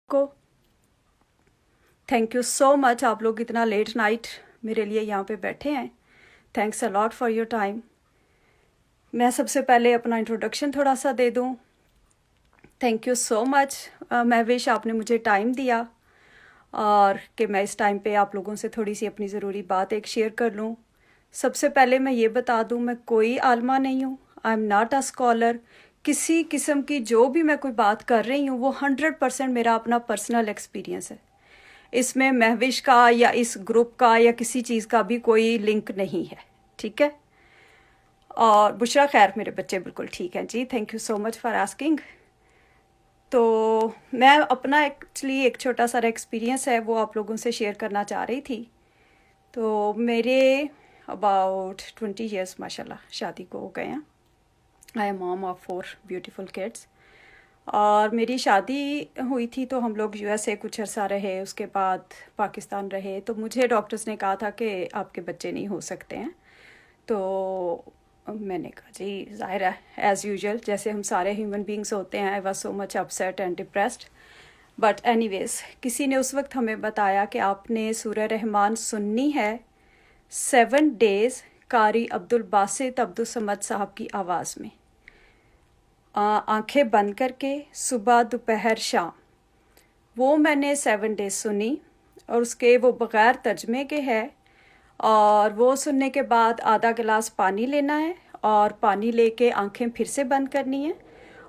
کو thank you so مچ. آپ لوگ اتنا لیٹ نائٹ میرے لیے یہاں پہ بیٹھے ہیں. Thanks a lot for your time. میں سب سے پہلے اپنا انٹروڈکشن تھوڑا سا دے دوں. تھینک یو سو مچ مہوش، آپ نے مجھے ٹائم دیا اور کہ میں اس ٹائم پہ آپ لوگوں سے تھوڑی سی اپنی ضروری بات ایک شیئر کر لوں. سب سے پہلے میں یہ بتا دوں میں کوئی عالمہ نہیں ہوں. I am not a scholar. کسی قسم کی جو بھی میں کوئی بات کر رہی ہوں وہ 100% میرا اپنا پرسنل ایکسپیرینس ہے. اس میں مہوش کا یا اس گروپ کا یا کسی چیز کا بھی کوئی لنک نہیں ہے. ٹھیک ہے. اور بشرا خیر، میرے بچے بالکل ٹھیک ہیں جی. Thank you so much for asking. تو میں اپنا ایکچولی ایک چھوٹا سا ایکسپیرینس ہے وہ آپ لوگوں سے شیئر کرنا چاہ رہی تھی. تو میرے اباؤٹ 20 ایئرس ماشاء اللہ شادی کو ہو گئے ہیں. آئی ایم مام آف 4 بیوٹیفل کڈس. اور میری شادی ہوئی تھی تو ہم لوگ USA کچھ عرصہ رہے، اس کے بعد پاکستان رہے. تو مجھے ڈاکٹرز نے کہا تھا کہ آپ کے بچے نہیں ہو سکتے ہیں. تو میں نے کہا جی ظاہر ہے ایز یوزول جیسے ہم سارے ہیومن بینگس ہوتے ہیں. I was so much upset and depressed. But anyways کسی نے اس وقت ہمیں بتایا کہ آپ نے سورہ رحمان سننی ہے 7 days قاری عبدالباسط عبدالصمد صاحب کی آواز میں، آنکھیں بند کر کے، صبح دوپہر شام. وہ میں نے 7 days سنی اور اس کے وہ بغیر ترجمے کے ہے. اور وہ سننے کے بعد آدھا گلاس پانی لینا ہے اور پانی لے کے آنکھیں پھر سے بند کرنی ہے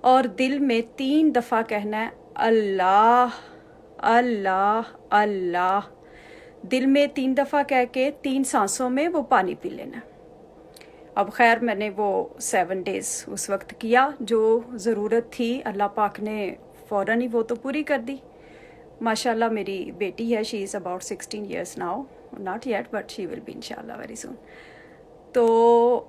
اور دل میں 3 دفعہ کہنا ہے اللہ اللہ اللہ. دل میں 3 دفعہ کہہ کے 3 سانسوں میں وہ پانی پی لینا ہے. اب خیر میں نے وہ 7 days اس وقت کیا، جو ضرورت تھی اللہ پاک نے فوراً ہی وہ تو پوری کر دی. ماشاء اللہ میری بیٹی ہے، she is about 16 years now, not yet but she will be ان شاء اللہ ویری سون. تو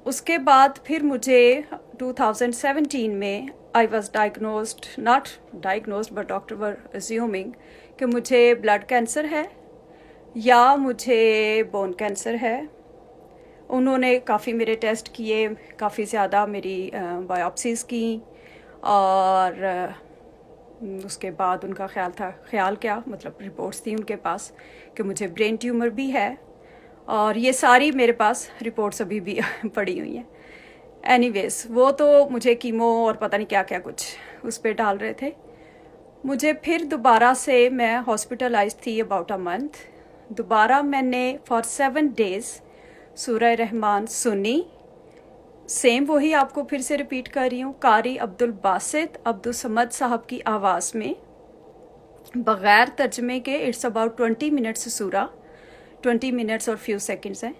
اس کے بعد پھر مجھے 2017 میں I was diagnosed, not diagnosed but doctor were assuming کہ مجھے بلڈ کینسر ہے یا مجھے بون کینسر ہے. انہوں نے کافی میرے ٹیسٹ کیے، کافی زیادہ میری بایوپسیز کی اور اس کے بعد ان کا خیال کیا مطلب رپورٹس تھی ان کے پاس کہ مجھے برین ٹیومر بھی ہے. اور یہ ساری میرے پاس رپورٹس ابھی بھی پڑی ہوئی ہیں. اینی ویز وہ تو مجھے کیمو اور پتہ نہیں کیا کیا کچھ اس پہ ڈال رہے تھے. مجھے پھر دوبارہ سے میں ہاسپٹلائز تھی اباؤٹ اے منتھ. دوبارہ میں نے فار 7 days سورہ رحمان سنی. سیم وہی آپ کو پھر سے ریپیٹ کر رہی ہوں، قاری عبدالباسط عبدالصمد صاحب کی آواز میں بغیر ترجمے کے. اٹس اباؤٹ 20 minutes سورہ، 20 minutes اور فیو سیکنڈز ہیں.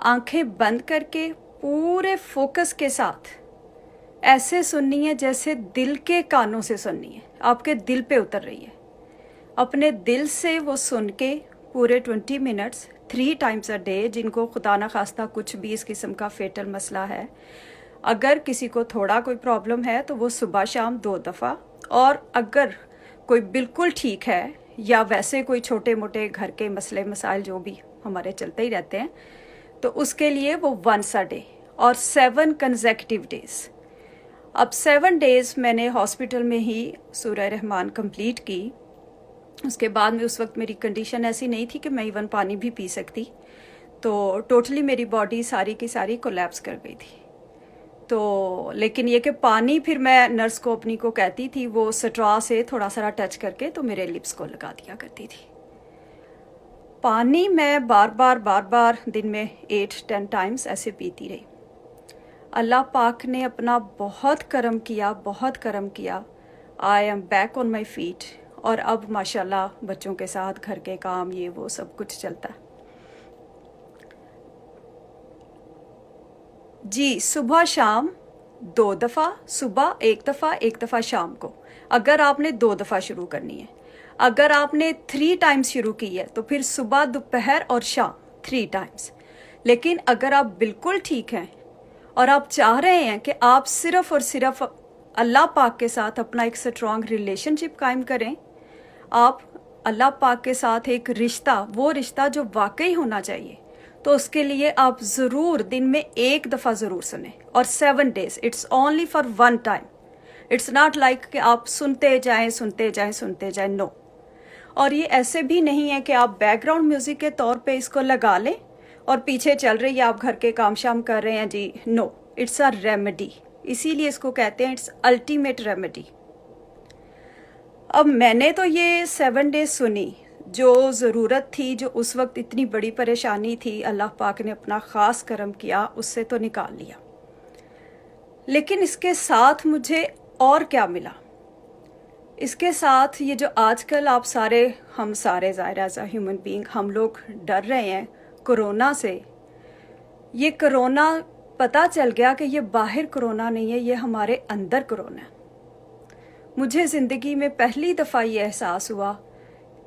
آنکھیں بند کر کے پورے فوکس کے ساتھ ایسے سننی ہے جیسے دل کے کانوں سے سننی ہے، آپ کے دل پہ اتر رہی ہے. اپنے دل سے وہ سن کے پورے 20 minutes 3 times a day. جن کو خدا نخواستہ کچھ بھی اس قسم کا فیٹل مسئلہ ہے، اگر کسی کو تھوڑا کوئی پرابلم ہے تو وہ صبح شام 2 دفعہ. اور اگر کوئی بالکل ٹھیک ہے یا ویسے کوئی چھوٹے موٹے گھر کے مسئلے مسائل جو بھی ہمارے چلتے ہی رہتے ہیں تو اس کے لیے وہ once a day اور 7 consecutive days. اب 7 days میں نے ہاسپٹل میں ہی سورہ رحمان کمپلیٹ کی. اس کے بعد میں اس وقت میری کنڈیشن ایسی نہیں تھی کہ میں ایون پانی بھی پی سکتی. تو ٹوٹلی میری باڈی ساری کی ساری کولیپس کر گئی تھی. تو لیکن یہ کہ پانی پھر میں نرس کو اپنی کو کہتی تھی وہ سٹرا سے تھوڑا سا ٹچ کر کے تو میرے لپس کو لگا دیا کرتی تھی. پانی میں بار بار دن میں 8-10 times ایسے پیتی رہی. اللہ پاک نے اپنا بہت کرم کیا، بہت کرم کیا. I am back on my feet. اور اب ماشاءاللہ بچوں کے ساتھ گھر کے کام یہ وہ سب کچھ چلتا ہے. جی صبح شام 2 دفعہ، صبح 1 دفعہ، 1 دفعہ شام کو. اگر آپ نے 2 دفعہ شروع کرنی ہے. اگر آپ نے 3 times شروع کی ہے تو پھر صبح دوپہر اور شام 3 times. لیکن اگر آپ بالکل ٹھیک ہیں اور آپ چاہ رہے ہیں کہ آپ صرف اور صرف اللہ پاک کے ساتھ اپنا ایک اسٹرانگ ریلیشن شپ قائم کریں، آپ اللہ پاک کے ساتھ ایک رشتہ، وہ رشتہ جو واقعی ہونا چاہیے، تو اس کے لیے آپ ضرور دن میں 1 دفعہ ضرور سنیں. اور 7 days it's only for 1 time. It's not like کہ آپ سنتے جائیں سنتے جائیں سنتے جائیں، نو. اور یہ ایسے بھی نہیں ہے کہ آپ بیک گراؤنڈ میوزک کے طور پہ اس کو لگا لیں اور پیچھے چل رہی ہے، آپ گھر کے کام شام کر رہے ہیں جی، نو. اٹس اے ریمیڈی، اسی لیے اس کو کہتے ہیں اٹس الٹیمیٹ ریمیڈی. اب میں نے تو یہ 7 ڈیز سنی، جو ضرورت تھی، جو اس وقت اتنی بڑی پریشانی تھی، اللہ پاک نے اپنا خاص کرم کیا، اس سے تو نکال لیا. لیکن اس کے ساتھ مجھے اور کیا ملا؟ اس کے ساتھ یہ جو آج کل ہم سارے ظاہر ایز اے ہیومن بینگ ہم لوگ ڈر رہے ہیں کرونا سے. یہ کرونا پتہ چل گیا کہ یہ باہر کرونا نہیں ہے، یہ ہمارے اندر کرونا ہے. مجھے زندگی میں پہلی دفعہ یہ احساس ہوا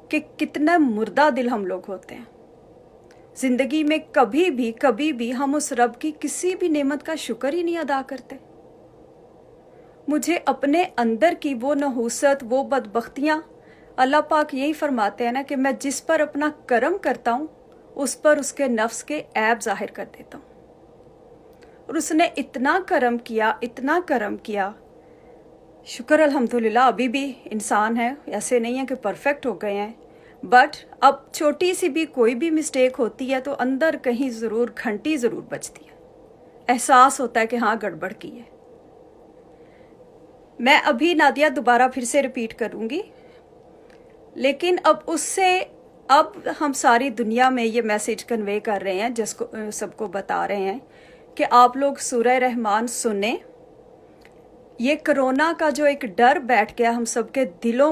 کہ کتنا مردہ دل ہم لوگ ہوتے ہیں. زندگی میں کبھی بھی ہم اس رب کی کسی بھی نعمت کا شکر ہی نہیں ادا کرتے. مجھے اپنے اندر کی وہ نحوست، وہ بدبختیاں، اللہ پاک یہی فرماتے ہیں نا کہ میں جس پر اپنا کرم کرتا ہوں اس پر اس کے نفس کے عیب ظاہر کر دیتا ہوں. اور اس نے اتنا کرم کیا، شکر الحمدللہ. ابھی بھی انسان ہے، ایسے نہیں ہے کہ پرفیکٹ ہو گئے ہیں، بٹ اب چھوٹی سی بھی کوئی بھی مسٹیک ہوتی ہے تو اندر کہیں گھنٹی ضرور بجتی ہے، احساس ہوتا ہے کہ ہاں گڑبڑ کی ہے. میں ابھی نادیہ دوبارہ پھر سے ریپیٹ کروں گی، لیکن اب ہم ساری دنیا میں یہ میسج کنوے کر رہے ہیں، جس کو سب کو بتا رہے ہیں کہ آپ لوگ سورہ رحمان سنیں. یہ کرونا کا جو ایک ڈر بیٹھ گیا ہم سب کے دلوں